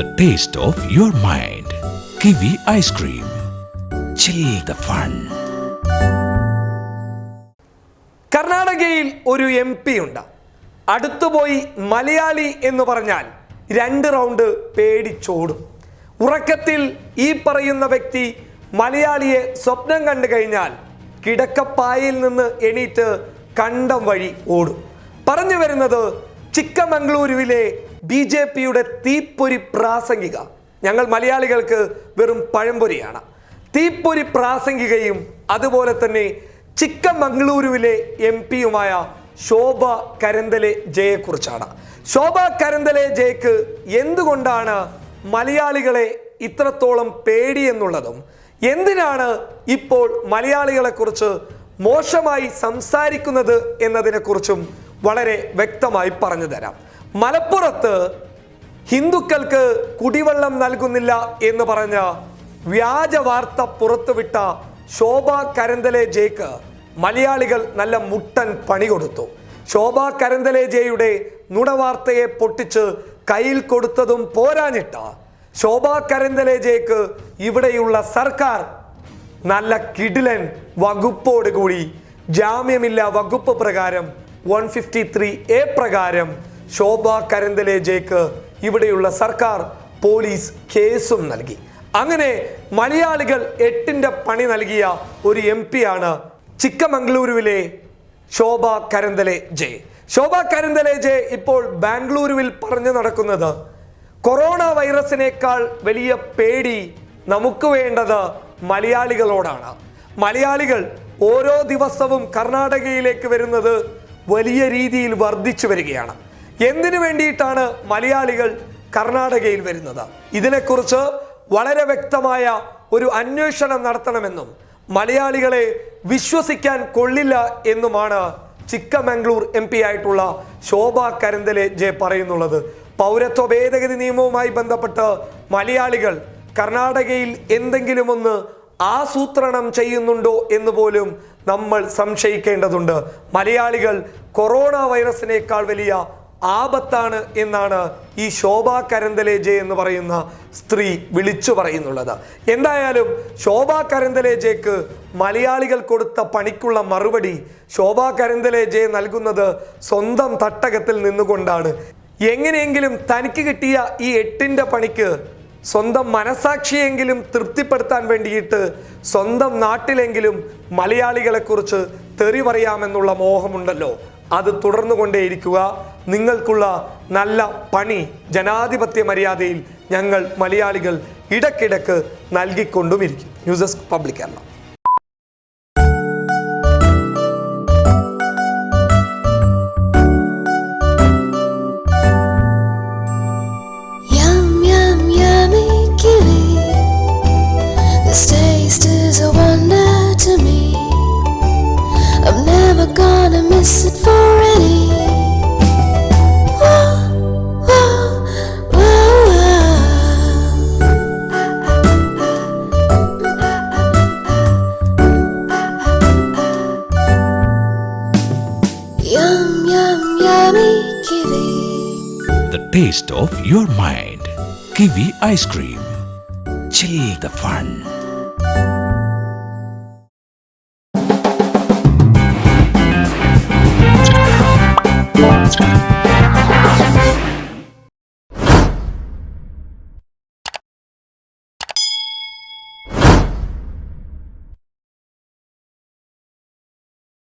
The taste of your mind. Kiwi ice cream. Chill the fun. കർണാടകയിൽ ഒരു MP ഉണ്ട്. അടുത്തുപോയി മലയാളി എന്ന് പറഞ്ഞാൽ 2 റൗണ്ട് പേടിച്ചോടും. ഉറക്കത്തിൽ ഈ പറയുന്ന വ്യക്തി മലയാളിയെ സ്വപ്നം കണ്ടു കഴിഞ്ഞാൽ കിടക്കപ്പായിൽ നിന്ന് എണീറ്റ് കണ്ടം വഴി ഓടും. പറഞ്ഞു വരുന്നത് ചിക്കമംഗളൂരുവിലെ BJPയുടെ തീപ്പൊരി പ്രാസംഗിക. ഞങ്ങൾ മലയാളികൾക്ക് വെറും പഴംപൊരിയാണ്. തീപ്പൊരി പ്രാസംഗികയും അതുപോലെ തന്നെ ചിക്കമംഗളൂരുവിലെ MP-യുമായ ശോഭ കരന്തലെ ജയെക്കുറിച്ചാണ്. ശോഭ കരന്തലെ ജയ്ക്ക് എന്തുകൊണ്ടാണ് മലയാളികളെ ഇത്രത്തോളം പേടി എന്നുള്ളതും എന്തിനാണ് ഇപ്പോൾ മലയാളികളെക്കുറിച്ച് മോശമായി സംസാരിക്കുന്നത് എന്നതിനെക്കുറിച്ചും വളരെ വ്യക്തമായി പറഞ്ഞു തരാം. മലപ്പുറത്ത് ഹിന്ദുക്കൾക്ക് കുടിവെള്ളം നൽകുന്നില്ല എന്ന് പറഞ്ഞ വ്യാജ വാർത്ത പുറത്തുവിട്ട ശോഭ കരന്തലെ ജയ്ക്ക് മലയാളികൾ നല്ല മുട്ടൻ പണി കൊടുത്തു. ശോഭ കരന്തലെ ജയുടെ നുണവാർത്തയെ പൊട്ടിച്ച് കയ്യിൽ കൊടുത്തതും പോരാഞ്ഞിട്ട ശോഭ കരന്തലെ ജയ്ക്ക് ഇവിടെയുള്ള സർക്കാർ നല്ല കിടിലൻ വകുപ്പോടുകൂടി ജാമ്യമില്ല വകുപ്പ് പ്രകാരം 153A പ്രകാരം ശോഭ കരന്തലെ ജയ്ക്ക് ഇവിടെയുള്ള സർക്കാർ പോലീസ് കേസും നൽകി. അങ്ങനെ മലയാളികൾ 8ന്റെ പണി നൽകിയ ഒരു MP-യാണ് ചിക്കമംഗളൂരുവിലെ ശോഭ കരന്തലെ ജയ്. ശോഭ കരന്തലെ ജയ് ഇപ്പോൾ ബാംഗ്ലൂരുവിൽ പറഞ്ഞു നടക്കുന്നത് കൊറോണ വൈറസിനേക്കാൾ വലിയ പേടി നമുക്ക് വേണ്ടത് മലയാളികളോടാണ്. മലയാളികൾ ഓരോ ദിവസവും കർണാടകയിലേക്ക് വരുന്നത് വലിയ രീതിയിൽ വർദ്ധിച്ചു വരികയാണ്. എന്തിനു വേണ്ടിയിട്ടാണ് മലയാളികൾ കർണാടകയിൽ വരുന്നത്? ഇതിനെക്കുറിച്ച് വളരെ വ്യക്തമായ ഒരു അന്വേഷണം നടത്തണമെന്നും മലയാളികളെ വിശ്വസിക്കാൻ കൊള്ളില്ല എന്നുമാണ് ചിക്കമംഗളൂർ MP ആയിട്ടുള്ള ശോഭ കരന്തലെ ജയ് പറയുന്നുള്ളത്. പൗരത്വ ഭേദഗതി നിയമവുമായി ബന്ധപ്പെട്ട് മലയാളികൾ കർണാടകയിൽ എന്തെങ്കിലും ഒന്ന് ആസൂത്രണം ചെയ്യുന്നുണ്ടോ എന്ന് പോലും നമ്മൾ സംശയിക്കേണ്ടതുണ്ട്. മലയാളികൾ കൊറോണ വൈറസിനേക്കാൾ വലിയ ആപത്താണ് എന്നാണ് ഈ ശോഭ കരന്തലെ ജയ് എന്ന് പറയുന്ന സ്ത്രീ വിളിച്ചു പറയുന്നുള്ളത്. എന്തായാലും ശോഭ കരന്തലെ ജയ്ക്ക് മലയാളികൾ കൊടുത്ത പണിക്കുള്ള മറുപടി ശോഭ കരന്തലെ ജയ് നൽകുന്നത് സ്വന്തം തട്ടകത്തിൽ നിന്നുകൊണ്ടാണ്. എങ്ങനെയെങ്കിലും തനിക്ക് കിട്ടിയ ഈ 8ന്റെ പണിക്ക് സ്വന്തം മനസാക്ഷിയെങ്കിലും തൃപ്തിപ്പെടുത്താൻ വേണ്ടിയിട്ട് സ്വന്തം നാട്ടിലെങ്കിലും മലയാളികളെക്കുറിച്ച് തെറി പറയാമെന്നുള്ള മോഹമുണ്ടല്ലോ, അത് തുടർന്നു കൊണ്ടേയിരിക്കുക. നിങ്ങൾക്കുള്ള നല്ല പണി ജനാധിപത്യ മര്യാദയിൽ ഞങ്ങൾ മലയാളികൾ ഇടയ്ക്കിടയ്ക്ക് നൽകിക്കൊണ്ടുമിരിക്കും. News desk public Kerala. This taste is a wonder to me. I'm never gonna miss it for any. Whoa, whoa, whoa, Yum, yum, yummy kiwi. The taste of your mind. Kiwi ice cream. Chill the fun.